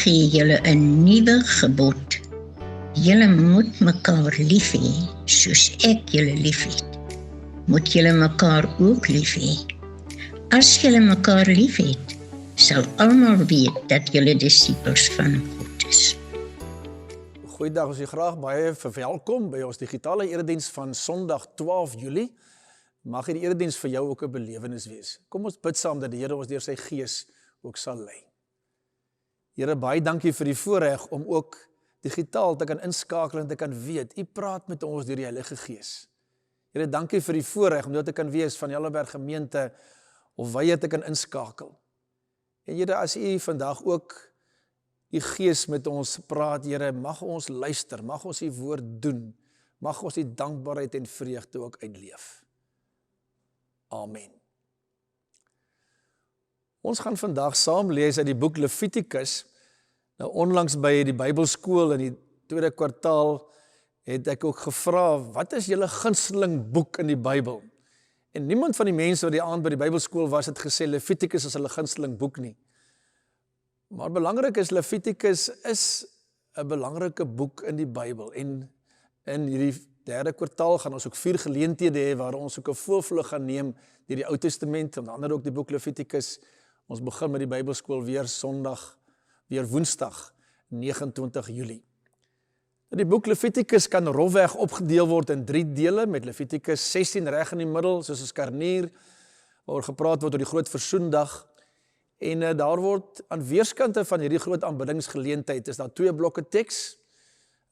gee julle 'n nuwe gebod. Julle moet mekaar lief hê, soos ek julle liefhet. Moet julle mekaar ook lief hê. As julle mekaar liefhet, sal almal weet dat julle disippels van God is. Goeiedag, ons is graag baie verwelkom by ons digitale erediens van Sondag 12 Julie. Mag die erediens vir jou ook 'n belewenis wees. Kom ons bid saam dat die Here ons deur sy Gees ook sal lei. Here, baie dankie vir die voorreg om ook digitaal te kan inskakel en te kan weet, U praat met ons deur die Heilige Gees. Here, dankie vir die voorreg om dit te kan wees van Helleberg gemeente of waar jy te kan inskakel. En Here, as U vandag ook U Gees met ons praat, Here, mag ons luister, mag ons U woord doen, mag ons die dankbaarheid en vreugde ook uitleef. Amen. Ons gaan vandag saam lees uit die boek Levitikus. Nou onlangs by die Bybelskool in die tweede kwartaal het ek ook gevra, wat is julle gunsteling boek in die Bybel? En niemand van die mense wat die aand by die Bybelskool was het gesê Levitikus is hulle gunsteling boek nie. Maar belangrik is, Levitikus is 'n belangrike boek in die Bybel. En in hierdie derde kwartaal gaan ons ook 4 geleenthede hê waar ons ook 'n voorvlug gaan neem deur die Ou Testament, onder andere ook die boek Levitikus. Ons begin met die Bybelskool weer Woensdag, 29 Julie. Die boek Levitikus kan rofweg opgedeel word in 3 dele, met Levitikus 16 reg in die middel, soos 'n skarnier, waaroor gepraat word oor die groot versoendag. En daar word aan weerskante van hierdie groot aanbiddingsgeleentheid, is daar 2 blokke teks,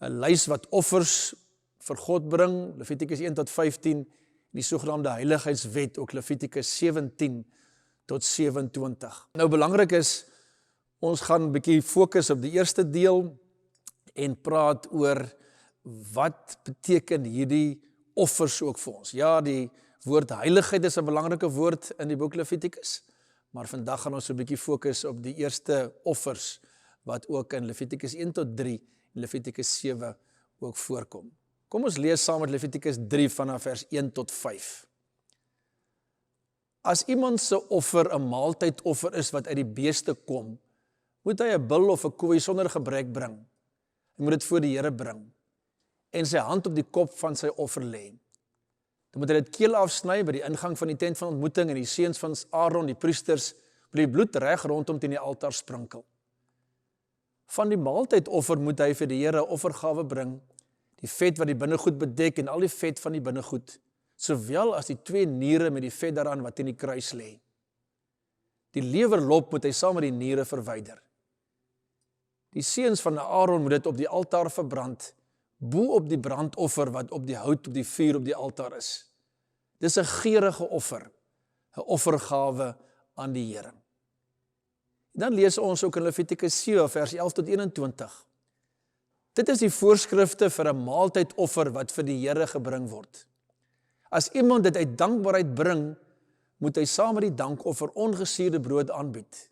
'n lys wat offers vir God bring, Levitikus 1 tot 15, die sogenaamde heiligheidswet, ook Levitikus 17 tot 27. Nou belangrik is, ons gaan 'n bietjie fokus op die eerste deel en praat oor wat beteken hierdie offers ook vir ons. Ja, die woord heiligheid is 'n belangrike woord in die boek Levitikus, maar vandag gaan ons 'n bietjie fokus op die eerste offers wat ook in Levitikus 1 tot 3 en Levitikus 7 ook voorkom. Kom ons lees saam met Levitikus 3 vanaf vers 1 tot 5. As iemand se offer 'n maaltydoffer is wat uit die beeste kom, moet hy 'n bul of 'n koei sonder gebrek bring. Hy moet dit voor die Here bring en sy hand op die kop van sy offer lê. Dan moet hy dit keel afsny by die ingang van die tent van ontmoeting en die seuns van Aaron, die priesters, moet die bloed reg rondom teen die altaar sprinkel. Van die maaltydoffer moet hy vir die Here offergawe bring, die vet wat die binnegoed bedek en al die vet van die binnegoed, sowel as die 2 niere met die vet daaraan wat teen die kruis lê. Die lewerlop moet hy saam met die niere verwyder. Die seuns van Aaron moet dit op die altaar verbrand, bo op die brandoffer wat op die hout op die vuur op die altaar is. Dis 'n geurende offer, 'n offergawe aan die Here. Dan lees ons ook in Levitikus 7 vers 11 tot 21. Dit is die voorskrifte vir 'n maaltydoffer wat vir die Here gebring word. As iemand dit uit dankbaarheid bring, moet hy saam met die dankoffer ongesuurde brood aanbied.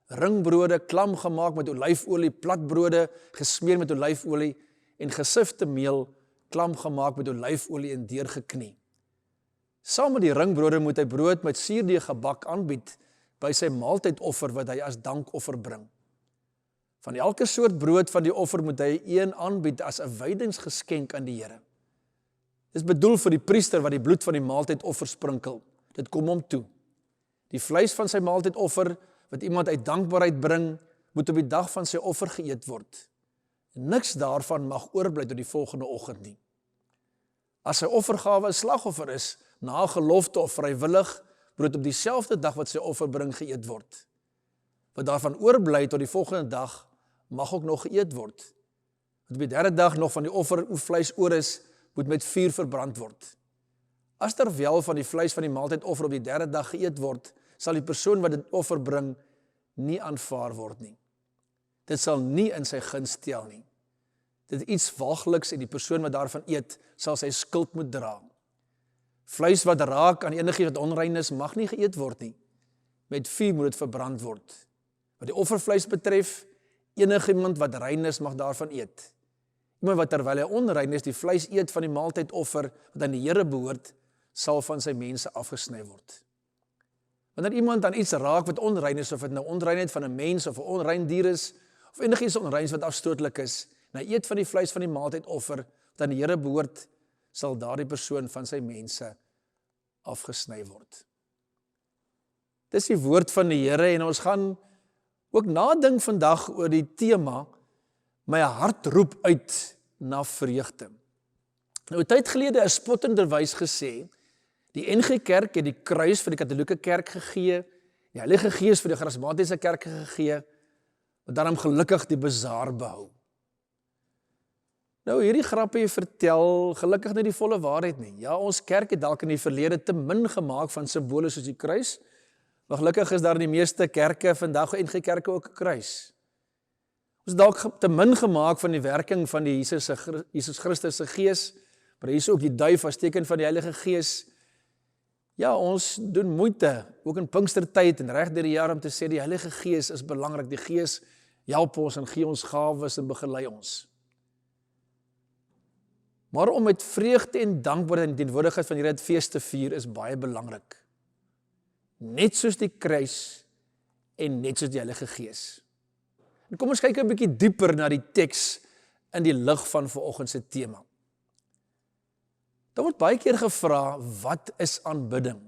Ringbrode, klam gemaak met olyfolie, platbrode, gesmeer met olyfolie en gesifte meel, klam gemaak met olyfolie en deurgeknie. Saam met die ringbrode moet hy brood met suurdeeg gebak aanbied by sy maaltydoffer wat hy as dankoffer bring. Van elke soort brood van die offer moet hy een aanbied as 'n wydingsgeskenk aan die Here. Dit is bedoel vir die priester wat die bloed van die maaltydoffer sprinkel. Dit kom hom toe. Die vleis van sy maaltydoffer wat iemand uit dankbaarheid bring, moet op die dag van sy offer geëet word. Niks daarvan mag oorbly tot die volgende oggend nie. As sy offergawe 'n slagoffer is, na gelofte of vrywillig, moet op dieselfde dag wat sy offer bring geëet word. Wat daarvan oorbly tot die volgende dag, mag ook nog geëet word. Wat op die 3de dag nog van die offervleis oor is, moet met vuur verbrand word. As terwyl van die vleis van die maaltydoffer op die 3de dag geëet word, sal die persoon wat dit offer bring, nie aanvaar word nie. Dit sal nie in sy guns tel nie. Dit is iets waaglikks en die persoon wat daarvan eet, sal sy skuld moet dra. Vleis wat raak aan enigiets wat onrein is, mag nie geëet word nie. Met vuur moet dit verbrand word. Wat die offervleis betref, enigiemand wat rein is, mag daarvan eet. Iemand wat terwyl hy onrein is, die vleis eet van die maaltydoffer wat aan die Here behoort, sal van sy mense afgesny word. Wanneer iemand aan iets raak wat onrein is, of dit nou onreinheid van 'n mens of 'n onrein dier is, of enigiets onreins wat afstootlik is, en hy eet van die vleis van die maaltydoffer, wat aan die Here behoort, sal daardie persoon van sy mense afgesny word. Dis die woord van die Here, en ons gaan ook nadink vandag oor die tema, my hart roep uit na vreugde. Nou, 'n tyd gelede is spottenderwys gesê, die NG Kerk het die kruis vir die Katolieke Kerk gegee, die Heilige Gees vir die Charismatiese Kerke gegee, wat daarom gelukkig die bazaar behou. Nou, hierdie grappie vertel gelukkig nie die volle waarheid nie. Ja, ons kerk het dalk in die verlede te min gemaak van simbole soos die kruis, maar gelukkig is daar in die meeste kerke, vandag NG Kerke ook 'n kruis. Ons het dalk te min gemaak van die werking van die Jesus Christus se Gees, maar hier is ook die duif as teken van die Heilige Gees. Ja, ons doen moeite, ook in Pinkstertyd en reg deur die jaar om te sê, die Heilige Gees is belangrik, die Gees help ons en gee ons gawes en begelei ons. Maar om met vreugde en dankbaarheid en teenwoordigheid van hierdie fees te vier is baie belangrik. Net soos die kruis en net soos die Heilige Gees. En kom ons kyk 'n bietjie dieper na die teks in die lig van vanoggend se tema. Daar word baie keer gevra, wat is aanbidding?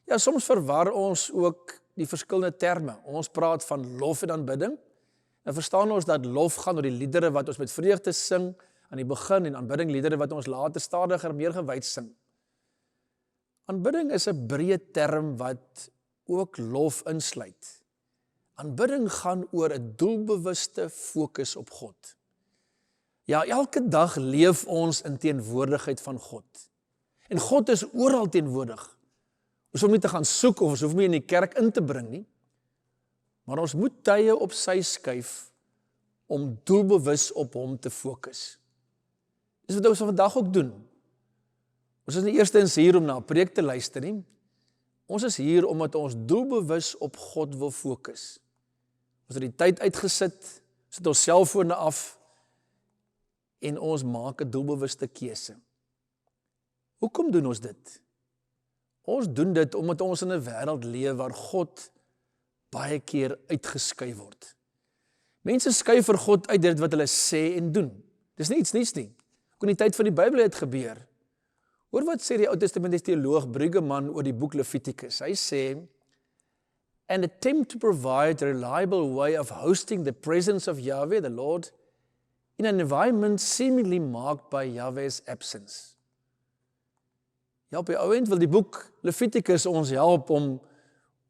Ja, soms verwar ons ook die verskillende terme. Ons praat van lof en aanbidding, en verstaan ons dat lof gaan oor die liedere wat ons met vreugde sing aan die begin, en aanbidding liedere wat ons later stadiger meer gewyd sing. Aanbidding is 'n breë term wat ook lof insluit. Aanbidding gaan oor 'n doelbewuste fokus op God. Ja, elke dag leef ons in teenwoordigheid van God. En God is oral teenwoordig. Ons hoef nie te gaan soek of ons hoef nie in die kerk in te bring nie. Maar ons moet tye op sy skuif om doelbewus op hom te fokus. Dis wat ons vandag ook doen. Ons is nie eerstens hier om na 'n preek te luister nie. Ons is hier omdat ons doelbewus op God wil fokus. Ons het die tyd uitgesit, sit ons selfone af en ons maak 'n doelbewuste keuse. Hoekom doen ons dit? Ons doen dit omdat ons in 'n wêreld leef waar God baie keer uitgeskuif word. Mense skuif vir God uit dit wat hulle sê en doen. Dis nie iets niets nie. Ook in die tyd van die Bybel het gebeur. Hoor wat sê die Ou Testamentiese teoloog Brueggemann oor die boek Levitikus. Hy sê, an attempt to provide a reliable way of hosting the presence of Yahweh, the Lord, in an environment seemingly marked by Yahweh's absence. Ja, op die ou end wil die boek Levitikus ons help om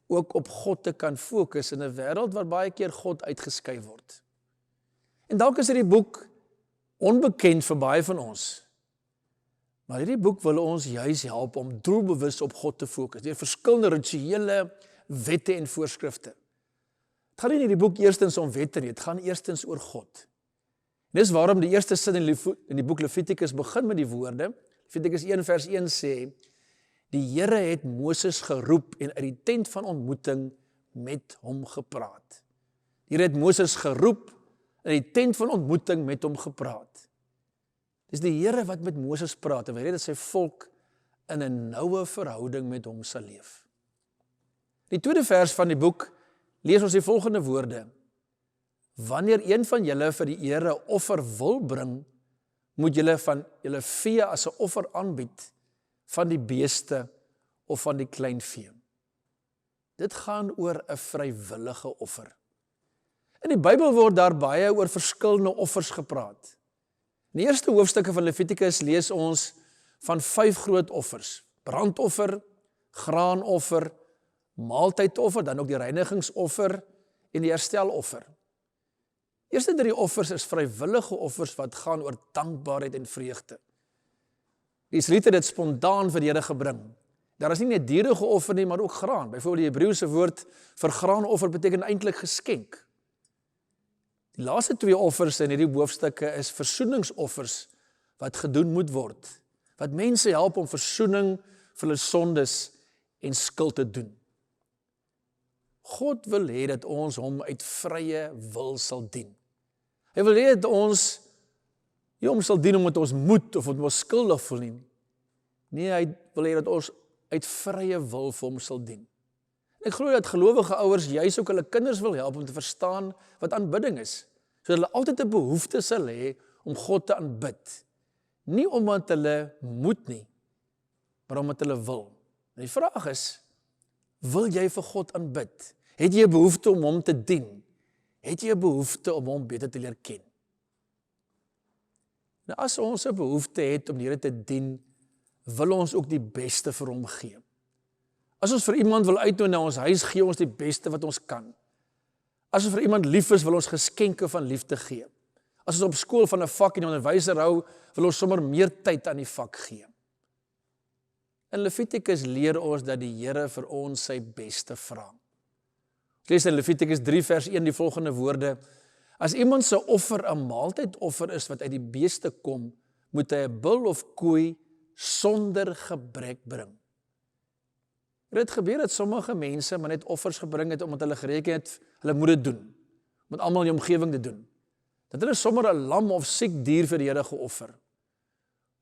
ook op God te kan fokus in 'n wêreld waar baie keer God uitgeskuif word. En dalk is hierdie boek onbekend vir baie van ons. Maar hierdie boek wil ons juis help om doelbewus op God te fokus, deur verskillende rituele wette en voorskrifte. Het gaan nie in hierdie boek eerstens om wette nie, het gaan eerstens oor God. Dis waarom die eerste sin in die boek Levitikus begin met die woorde. Levitikus 1 vers 1 sê, die Here het Moses geroep en uit die tent van ontmoeting met hom gepraat. Die Here het Moses geroep en uit die tent van ontmoeting met hom gepraat. Dis die Here wat met Moses praat en wil hê dat sy volk in 'n noue verhouding met hom sal leef. Die tweede vers van die boek lees ons die volgende woorde. Wanneer een van julle vir die Here 'n offer wil bring, moet julle van julle vee as 'n offer aanbied, van die beeste of van die klein vee. Dit gaan oor 'n vrywillige offer. In die Bybel word daar baie oor verskillende offers gepraat. In die eerste hoofstukke van Levitikus lees ons van 5 groot offers. Brandoffer, graanoffer, maaltydoffer, dan ook die reinigingsoffer en die hersteloffer. Eerste 3 offers is vrywillige offers wat gaan oor dankbaarheid en vreugde. Die Israeliete het dit spontaan vir die Here gebring. Daar is nie net diere geoffer nie, maar ook graan. Byvoorbeeld die Hebreëse woord vir graanoffer beteken eintlik geskenk. Die laaste 2 offers in hierdie hoofstukke is versoeningsoffers wat gedoen moet word, wat mense help om versoening vir hulle sondes en skuld te doen. God wil hê dat ons hom uit vrye wil sal dien. Hy wil hê dat ons nie hom sal dien omdat ons moet of omdat ons skuldig voel nie. Nee, hy wil hê dat ons uit vrye wil vir hom sal dien. Ek glo dat gelowige ouers juis ook hulle kinders wil help om te verstaan wat aanbidding is, sodat hulle altyd 'n behoefte sal hê om God te aanbid. Nie omdat hulle moet nie, maar omdat hulle wil. En die vraag is, wil jy vir God aanbid? Het jy 'n behoefte om hom te dien? Het jy 'n behoefte om hom beter te leer ken? Nou as ons 'n behoefte het om die Here te dien, wil ons ook die beste vir hom gee. As ons vir iemand wil uitnooi na ons huis, gee ons die beste wat ons kan. As ons vir iemand lief is, wil ons geskenke van liefde gee. As ons op skool van 'n vak en die onderwyser hou, wil ons sommer meer tyd aan die vak gee. In Levitikus leer ons dat die Here vir ons sy beste vra. Ons lees in Levitikus 3 vers 1 die volgende woorde: As iemand se offer 'n maaltydoffer is wat uit die beeste kom, moet hy 'n bul of koei sonder gebrek bring. Dit gebeur dat sommige mense maar net offers gebring het omdat hulle gereken het, hulle moet dit doen, met almal in die omgewing te doen. Dat hulle sommer 'n lam of siek dier vir die Here geoffer.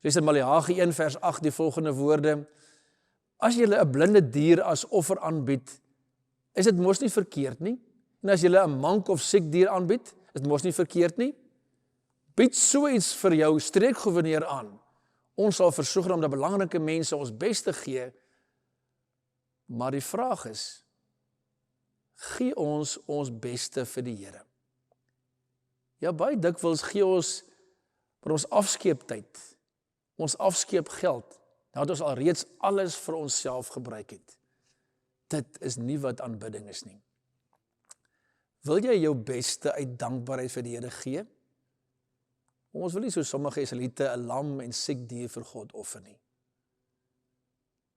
Lees in Maleagi 1 vers 8 die volgende woorde: As jy 'n blinde dier as offer aanbied, is dit mos nie verkeerd nie. En as jy 'n mank of siek dier aanbied, is dit mos nie verkeerd nie. Bied so iets vir jou streekgouverneur aan. Ons sal versoek om dat belangrike mense ons beste gee. Maar die vraag is, gee ons ons beste vir die Here? Ja, baie dikwels gee ons vir ons afskeeptyd, ons afskeepgeld, nadat ons alreeds alles vir onsself gebruik het. Dit is nie wat aanbidding is nie. Wil jy jou beste uit dankbaarheid vir die Here gee? Ons wil nie so sommige Israeliete 'n lam en siek dier vir God offer nie.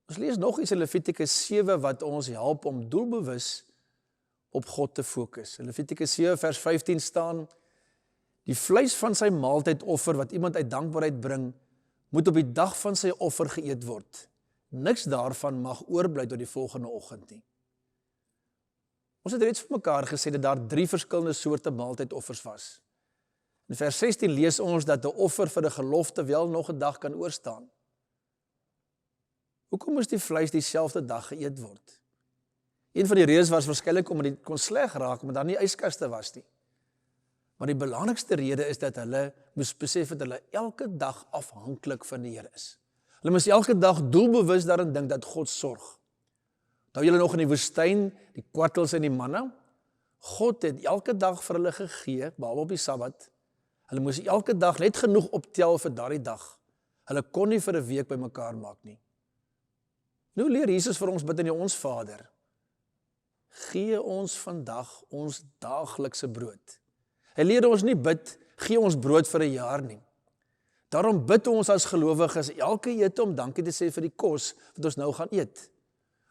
Ons lees nog iets in Levitikus 7 wat ons help om doelbewus op God te fokus. In Levitikus 7 vers 15 staan: Die vleis van sy maaltydoffer wat iemand uit dankbaarheid bring, moet op die dag van sy offer geëet word. Niks daarvan mag oorbly tot die volgende oggend nie. Ons het reeds vir mekaar gesê dat daar 3 verskillende soorte maaltydoffers was. In vers 16 lees ons dat 'n offer vir 'n gelofte wel nog 'n dag kan oorstaan. Hoekom moes die vleis dieselfde dag geëet word? Een van die redes was waarskynlik omdat dit kon sleg raak, omdat daar nie yskaste was nie. Maar die belangrikste rede is dat hulle moes besef dat hulle elke dag afhanklik van die Here is. Hulle moes elke dag doelbewus daarin dink dat God sorg. Nou julle nog in die woestyn, die kwartels en die manna, God het elke dag vir hulle gegee, behalwe op die Sabbat. Hulle moes elke dag net genoeg optel vir daardie dag. Hulle kon nie vir 'n week bymekaar maak nie. Nou leer Jesus vir ons bid in die Ons Vader: Gee ons vandag ons daaglikse brood. Hy leer ons nie bid, gee ons brood vir 'n jaar nie. Daarom bid ons as gelowiges elke ete om dankie te sê vir die kos wat ons nou gaan eet.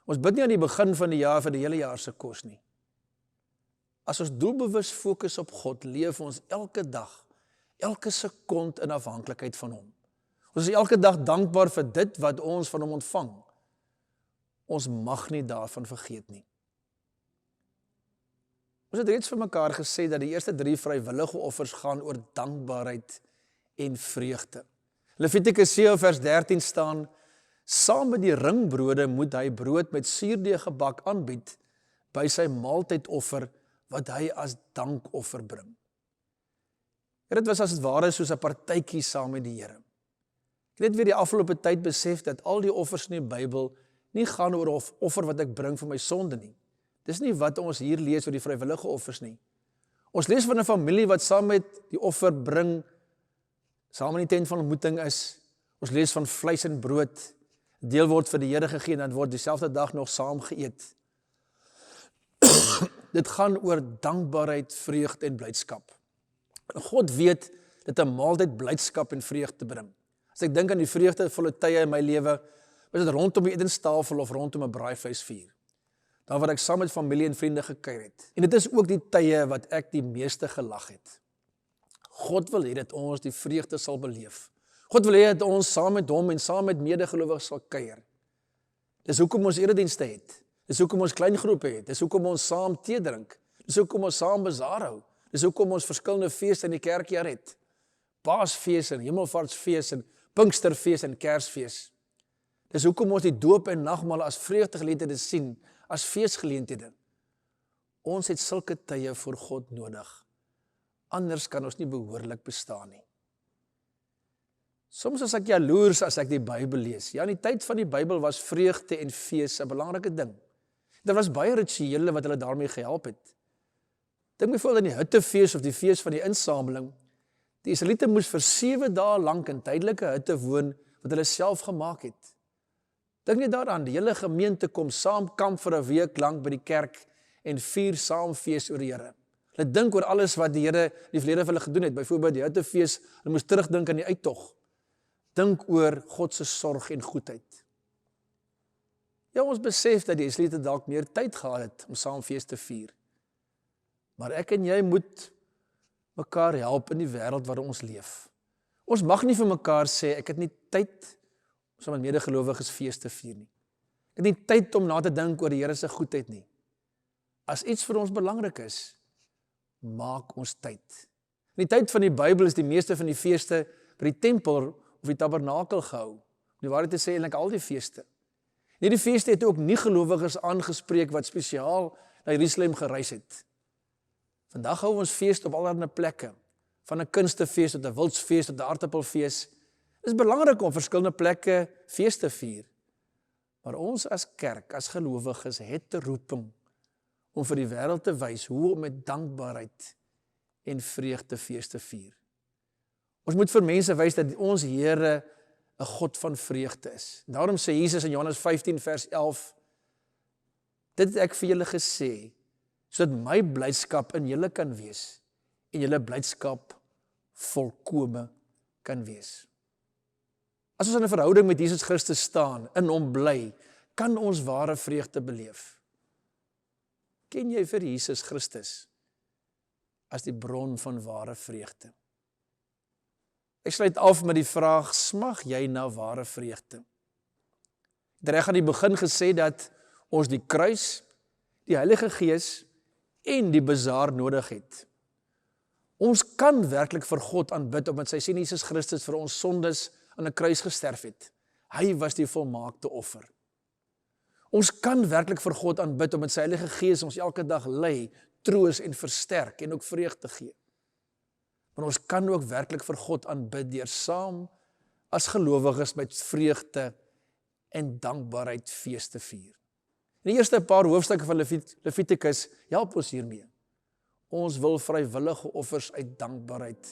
Ons bid nie aan die begin van die jaar vir die hele jaar se kos nie. As ons doelbewus fokus op God, leef ons elke dag, elke sekond in afhanklikheid van hom. Ons is elke dag dankbaar vir dit wat ons van hom ontvang. Ons mag nie daarvan vergeet nie. Ons het reeds vir mekaar gesê dat die eerste 3 vrywillige offers gaan oor dankbaarheid en vreugde. Levitikus 7 vers 13 staan: Saam met die ringbrode moet hy brood met suurdeeg gebak aanbied by sy maaltydoffer wat hy as dankoffer bring. Dit was as het ware soos 'n partytjie saam met die Here. Ek het net weer die afgelope tyd besef dat al die offers in die Bybel nie gaan oor 'n offer wat ek bring vir my sonde nie. Dis nie wat ons hier lees oor die vrywillige offers nie. Ons lees van 'n familie wat saam met die offer bring, saam in die tent van ontmoeting is. Ons lees van vleis en brood, deel word vir die Here gegee en dan word dieselfde dag nog saam geëet. Dit gaan oor dankbaarheid, vreugde en blydskap. God weet dat 'n maaltyd blydskap en vreugde bring. As ek dink aan die vreugdevolle tye in my lewe, was dit rondom die etenstafel of rondom 'n braaivleisvuur. Daar waar ek saam met familie en vriende gekuier het. En dit is ook die tye wat ek die meeste gelag het. God wil hê dat ons die vreugde sal beleef. God wil hê dat ons saam met hom en saam met medegelowiges sal kuier. Dis hoekom ons eredienste het. Dis hoekom ons kleingroepe het. Dis hoekom ons saam tee drink. Dis hoekom ons saam bazaar hou. Dis hoekom ons verskillende feeste in die kerkjaar het. Paasfees en Hemelvaartsfees en Pinksterfees en Kersfees. Dis hoekom ons die doop en nagmaal as vreugdegeleenthede sien, as feesgeleenthede. Ons het sulke tye voor God nodig. Anders kan ons nie behoorlik bestaan nie. Soms as ek jaloers as ek die Bybel lees. Ja, in die tyd van die Bybel was vreugde en fees 'n belangrike ding. Daar was baie rituele wat hulle daarmee gehelp het. Dink byvoorbeeld aan die hittefees of die fees van die insameling. Die Israeliete moes vir 7 dae lank in tydelike hutte woon wat hulle self gemaak het. Dink net daaraan, die hele gemeente kom saam kamp vir 'n week lank by die kerk en vier saam fees oor die Here. Hulle dink oor alles wat die Here die verlede vir hulle gedoen het, byvoorbeeld die hittefees, hulle moes terugdink aan die uittog. Dink oor God se sorg en goedheid. Ja, ons besef dat die Israeliete dalk meer tyd gehad het om saam fees te vier. Maar ek en jy moet mekaar help in die wêreld waarin ons leef. Ons mag nie vir mekaar sê, ek het nie tyd om saam met medegelowiges fees te vier nie. Ek het nie tyd om na te dink oor die Here se goedheid nie. As iets vir ons belangrik is, maak ons tyd. In die tyd van die Bybel is die meeste van die feeste by die tempel of die tabernakel gehou. Om die waarheid te sê, eintlik al die feeste. Hierdie feeste het ook nie gelowiges aangespreek wat spesiaal na Jerusalem gereis het. Vandag hou ons feeste op allerlei plekke, van 'n kunstefees tot 'n wildsfees tot 'n aardappelfees. Dit is belangrik om verskillende plekke fees te vier. Maar ons as kerk, as gelowiges, het 'n roeping om vir die wêreld te wys hoe om met dankbaarheid en vreugde fees te vier. Ons moet vir mense wys dat ons Here 'n God van vreugde is. Daarom sê Jesus in Johannes 15 vers 11, dit het ek vir julle gesê, sodat my blydskap in julle kan wees en julle blydskap volkome kan wees. As ons in 'n verhouding met Jesus Christus staan, in hom bly, kan ons ware vreugde beleef. Ken jy vir Jesus Christus as die bron van ware vreugde? Ek sluit af met die vraag, smag jy na ware vreugde? Ek het reg aan die begin gesê dat ons die kruis, die Heilige Gees en die bazaar nodig het. Ons kan werklik vir God aanbid omdat sy seun Jesus Christus vir ons sondes aan 'n kruis gesterf het. Hy was die volmaakte offer. Ons kan werklik vir God aanbid omdat sy Heilige Gees ons elke dag lei, troos en versterk en ook vreugde gee. Maar ons kan ook werklik vir God aanbid deur saam as gelowiges met vreugde en dankbaarheid fees te vier. In die eerste paar hoofstukke van Levitikus help ons hiermee. Ons wil vrywillige offers uit dankbaarheid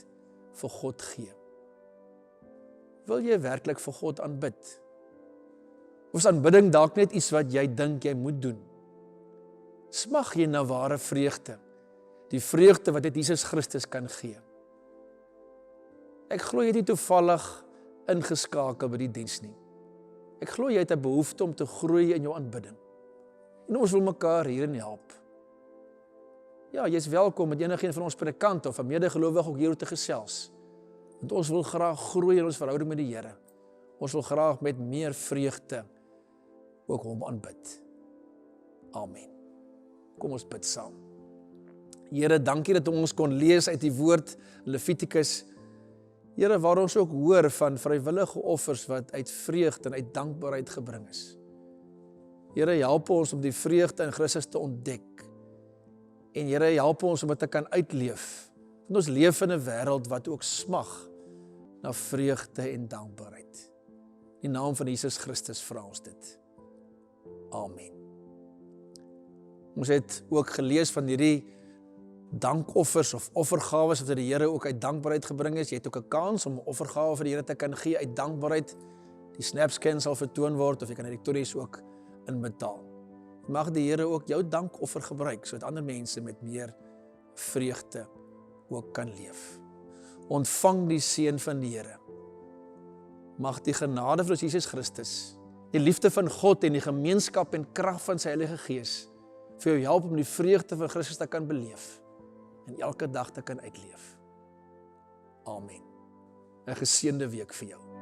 vir God gee. Wil jy werklik vir God aanbid? Of is aanbidding dalk net iets wat jy dink jy moet doen? Smag jy na ware vreugde, die vreugde wat net Jesus Christus kan gee. Ek glo jy het nie toevallig ingeskakel by die diens nie. Ek glo jy het 'n behoefte om te groei in jou aanbidding. En ons wil mekaar hierin help. Ja, jy is welkom met enigeen van ons predikant of 'n medegelowige ook hier te gesels. Want ons wil graag groei in ons verhouding met die Here. Ons wil graag met meer vreugde ook hom aanbid. Amen. Kom ons bid saam. Here, dankie dat ons kon lees uit die woord Levitikus. Here, waar ons ook hoor van vrywillige offers wat uit vreugde en uit dankbaarheid gebring is. Here, help ons om die vreugde in Christus te ontdek. En Here, help ons om dit te kan uitleef. Want ons leef in 'n wêreld wat ook smag na vreugde en dankbaarheid. In die naam van Jesus Christus vra ons dit. Amen. Ons het ook gelees van hierdie dankoffers of offergawes wat die Here ook uit dankbaarheid gebring is. Jy het ook 'n kans om 'n offergawe vir die Here te kan gee uit dankbaarheid. Die snapscan sal vertoon word of jy kan elektronies ook inbetaal. Mag die Here ook jou dankoffer gebruik sodat ander mense met meer vreugde ook kan leef. Ontvang die seën van die Here. Mag die genade van ons Jesus Christus, die liefde van God en die gemeenskap en krag van sy Heilige Gees vir jou help om die vreugde van Christus te kan beleef en elke dag te kan uitleef. Amen. 'n geseënde week vir jou.